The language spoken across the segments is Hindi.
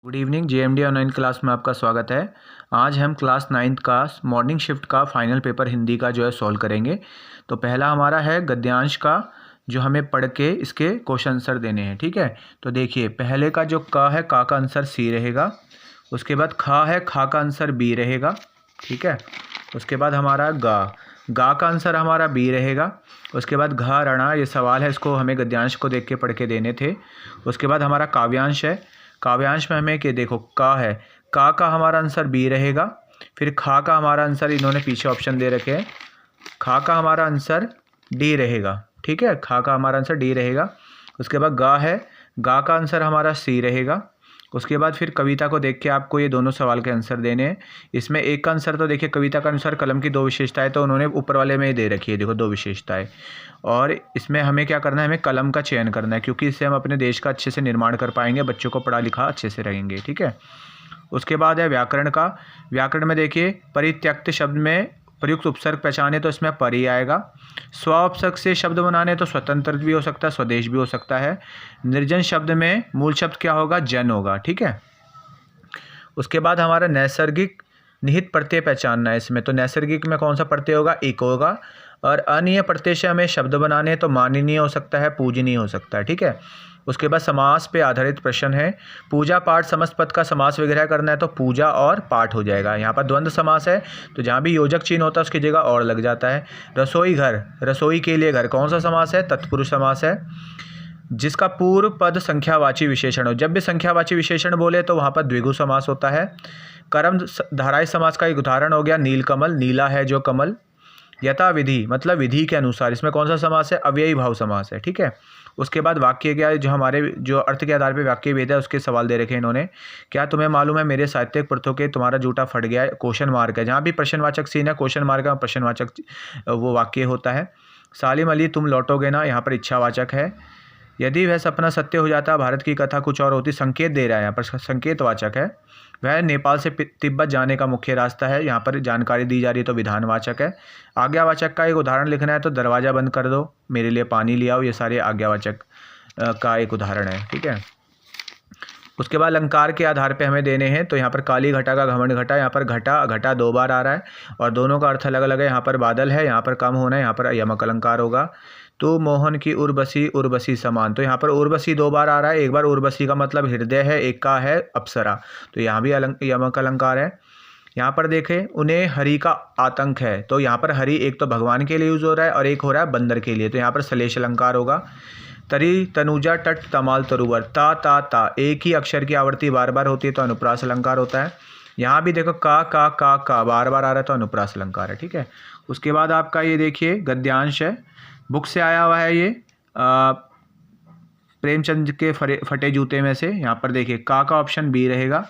Good evening. JMD online class में आपका स्वागत है। आज हम क्लास 9th का मॉर्निंग शिफ्ट का फाइनल पेपर हिंदी का जो है सॉल्व करेंगे। तो पहला हमारा है गद्यांश का, जो हमें पढ़ के इसके क्वेश्चन आंसर देने हैं। ठीक है, तो देखिए पहले का जो का है, का आंसर सी रहेगा। उसके बाद खा है, खा का आंसर बी रहेगा। ठीक है, उसके बाद हमारा गा का आंसर हमारा बी रहेगा। उसके बाद घा रणा, ये सवाल है, इसको हमें गद्यांश को देख के पढ़ के देने थे। उसके बाद हमारा काव्यांश है। काव्यांश में हमें कि देखो का है, का हमारा आंसर बी रहेगा। फिर खा का हमारा आंसर, इन्होंने पीछे ऑप्शन दे रखे हैं, खा का हमारा आंसर डी रहेगा। ठीक है, खा का हमारा आंसर डी रहेगा। उसके बाद गा है, गा का आंसर हमारा सी रहेगा। उसके बाद फिर कविता को देख के आपको ये दोनों सवाल के आंसर देने हैं। इसमें एक का आंसर तो देखिए कविता का अनुसार कलम की दो विशेषताएं तो उन्होंने ऊपर वाले में ही दे रखी है, देखो दो विशेषताएं। और इसमें हमें क्या करना है, हमें कलम का चयन करना है, क्योंकि इससे हम अपने देश का अच्छे से निर्माण कर पाएंगे, बच्चों को पढ़ा लिखा अच्छे से रहेंगे। ठीक है, उसके बाद है व्याकरण का। व्याकरण में देखिए परित्यक्त शब्द में प्रयुक्त उपसर्ग पहचाने तो इसमें परि आएगा। स्व उपसर्ग से शब्द बनाने तो स्वतंत्र भी हो सकता है, स्वदेश भी हो सकता है। निर्जन शब्द में मूल शब्द क्या होगा, जन होगा। ठीक है, उसके बाद हमारा नैसर्गिक निहित प्रत्यय पहचानना है इसमें। तो नैसर्गिक में कौन सा प्रत्यय होगा, एक होगा। और अनिय प्रत्यय से हमें शब्द बनाने तो माननीय हो सकता है, पूजनीय हो सकता है। ठीक है, उसके बाद समास पे आधारित प्रश्न है। पूजा पाठ समस्त पद का समास विग्रह करना है तो पूजा और पाठ हो जाएगा। यहाँ पर द्वंद्व समास है, तो जहाँ भी योजक चिन्ह होता है उसकी जगह और लग जाता है। रसोई घर, रसोई के लिए घर, कौन सा समास है, तत्पुरुष समास है। जिसका पूर्व पद संख्यावाची विशेषण हो, जब भी संख्यावाची विशेषण बोले तो वहाँ पर द्विगु समास होता है। कर्म धाराई समास का एक उदाहरण हो गया नीलकमल, नीला है जो कमल। यथा विधि मतलब विधि के अनुसार, इसमें कौन सा समास है, अव्ययी भाव समास है। ठीक है, उसके बाद वाक्य क्या है, जो हमारे जो अर्थ के आधार पे वाक्य भेद है उसके सवाल दे रखे हैं इन्होंने। क्या तुम्हें मालूम है मेरे साहित्यिक प्रथों के तुम्हारा जूता फट गया है, क्वेश्चन मार्क है। जहाँ भी प्रश्नवाचक सीन है क्वेश्चन मार्क है, प्रश्नवाचक वो वाक्य होता है। सालिम अली तुम लौटोगे ना, यहाँ पर इच्छावाचक है। यदि वह सपना सत्य हो जाता भारत की कथा कुछ और होती, संकेत दे रहा है, यहाँ पर संकेतवाचक है। वह नेपाल से तिब्बत जाने का मुख्य रास्ता है, यहाँ पर जानकारी दी जा रही है तो विधानवाचक है। आज्ञावाचक का एक उदाहरण लिखना है तो दरवाज़ा बंद कर दो, मेरे लिए पानी ले आओ, ये सारे आज्ञावाचक का एक उदाहरण है। ठीक है, उसके बाद अलंकार के आधार पे हमें देने हैं। तो यहाँ पर काली घटा का घमंड घटा, यहाँ पर घटा घटा दो बार आ रहा है और दोनों का अर्थ अलग अलग है। यहाँ पर बादल है, यहाँ पर कम होना है, यहाँ पर यमक अलंकार होगा। तो मोहन की उर्वशी, उर्वशी समान, तो यहाँ पर उर्वशी दो बार आ रहा है। एक बार उर्वशी का मतलब हृदय है, एक का है अप्सरा, तो यहाँ भी यमक अलंकार है। यहाँ पर देखें उन्हें हरि का आतंक है, तो यहाँ पर हरि एक तो भगवान के लिए यूज हो रहा है और एक हो रहा है बंदर के लिए, तो यहाँ पर सलेश अलंकार होगा। तरी तनुजा तट तमाल तरुवर, ता एक ही अक्षर की आवृत्ति बार बार होती है तो अनुप्रास अलंकार होता है। यहाँ भी देखो का बार बार आ रहा है तो अनुप्रास अलंकार है। ठीक है, उसके बाद आपका ये देखिए गद्यांश है, बुक से आया हुआ है ये प्रेमचंद के फटे जूते में से। यहाँ पर देखिए का ऑप्शन बी रहेगा,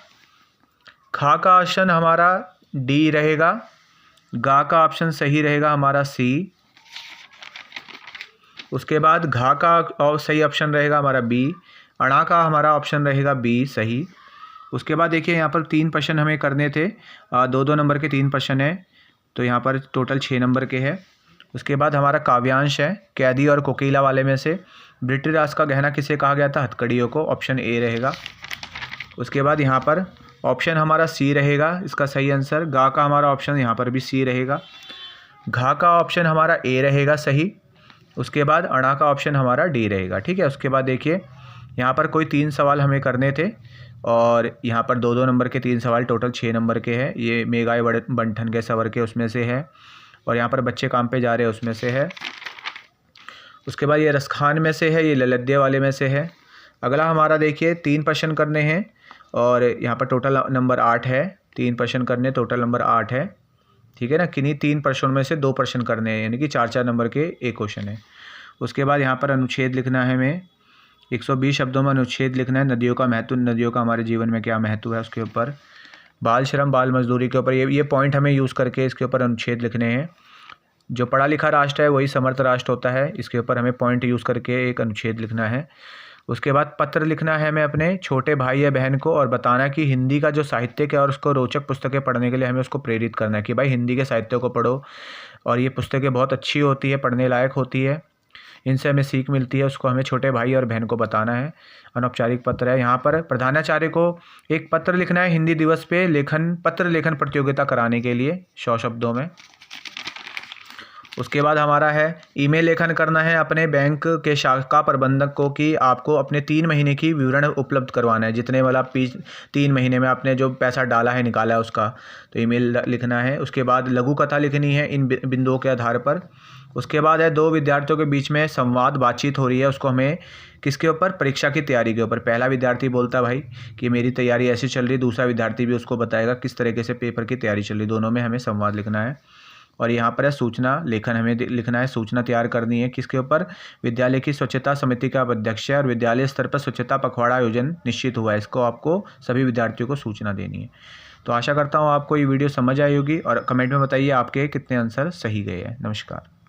खा का ऑप्शन हमारा डी रहेगा, गा का ऑप्शन सही रहेगा हमारा सी। उसके बाद घा का और सही ऑप्शन रहेगा हमारा बी। अणा का हमारा ऑप्शन रहेगा बी सही। उसके बाद देखिए यहाँ पर 3 प्रश्न हमें करने थे, 2-2 नंबर के 3 प्रश्न है, तो यहाँ पर टोटल 6 नंबर के हैं। उसके बाद हमारा काव्यांश है, कैदी और कोकिला वाले में से ब्रिटिश राज का गहना किसे कहा गया था, हथकड़ियों को, ऑप्शन ए रहेगा। उसके बाद यहाँ पर ऑप्शन हमारा सी रहेगा इसका सही आंसर। गा का हमारा ऑप्शन यहाँ पर भी सी रहेगा। घा का ऑप्शन हमारा ए रहेगा सही। उसके बाद अणा का ऑप्शन हमारा डी रहेगा। ठीक है, उसके बाद देखिए यहाँ पर कोई 3 सवाल हमें करने थे और यहाँ पर 2-2 नंबर के 3 सवाल, टोटल 6 नंबर के हैं। ये मेघाए बंठन के सवर के उसमें से है और यहाँ पर बच्चे काम पे जा रहे हैं उसमें से है। उसके बाद ये रसखान में से है, ये ललद्य वाले में से है। अगला हमारा देखिए 3 प्रश्न करने हैं और यहाँ पर टोटल नंबर 8 है, 3 प्रश्न करने, टोटल नंबर 8 है। ठीक है ना, किन्हीं 3 प्रश्नों में से 2 प्रश्न करने हैं, यानी कि 4-4 नंबर के एक क्वेश्चन है। उसके बाद यहाँ पर अनुच्छेद लिखना है हमें, 120 शब्दों में अनुच्छेद लिखना है। नदियों का महत्व, नदियों का हमारे जीवन में क्या महत्व है उसके ऊपर। बाल श्रम बाल मजदूरी के ऊपर ये पॉइंट हमें यूज़ करके इसके ऊपर अनुच्छेद लिखने हैं। जो पढ़ा लिखा राष्ट्र है वही समर्थ राष्ट्र होता है, इसके ऊपर हमें पॉइंट यूज़ करके एक अनुच्छेद लिखना है। उसके बाद पत्र लिखना है हमें अपने छोटे भाई या बहन को और बताना कि हिंदी का जो साहित्यिक है और उसको रोचक पुस्तकें पढ़ने के लिए हमें उसको प्रेरित करना है कि भाई हिंदी के साहित्य को पढ़ो और ये पुस्तकें बहुत अच्छी होती है, पढ़ने लायक होती है। इनसे हमें सीख मिलती है, उसको हमें छोटे भाई और बहन को बताना है। अनौपचारिक पत्र है, यहाँ पर प्रधानाचार्य को एक पत्र लिखना है हिंदी दिवस पे पत्र लेखन प्रतियोगिता कराने के लिए 100 शब्दों में। उसके बाद हमारा है ईमेल लेखन करना है अपने बैंक के शाखा प्रबंधक को कि आपको अपने 3 महीने की विवरण उपलब्ध करवाना है, जितने वाला 3 महीने में आपने जो पैसा डाला है निकाला है उसका, तो ईमेल लिखना है। उसके बाद लघु कथा लिखनी है इन बिंदुओं के आधार पर। उसके बाद है 2 विद्यार्थियों के बीच में संवाद बातचीत हो रही है, उसको हमें किसके ऊपर, परीक्षा की तैयारी के ऊपर। पहला विद्यार्थी बोलता है भाई कि मेरी तैयारी ऐसी चल रही, दूसरा विद्यार्थी भी उसको बताएगा किस तरीके से पेपर की तैयारी चल रही, दोनों में हमें संवाद लिखना है। और यहाँ पर है सूचना लेखन, हमें लिखना है सूचना तैयार करनी है किसके ऊपर, विद्यालय की स्वच्छता समिति का अध्यक्ष है और विद्यालय स्तर पर स्वच्छता पखवाड़ा आयोजन निश्चित हुआ है, इसको आपको सभी विद्यार्थियों को सूचना देनी है। तो आशा करता हूँ आपको ये वीडियो समझ आई होगी और कमेंट में बताइए आपके कितने आंसर सही गए हैं। नमस्कार।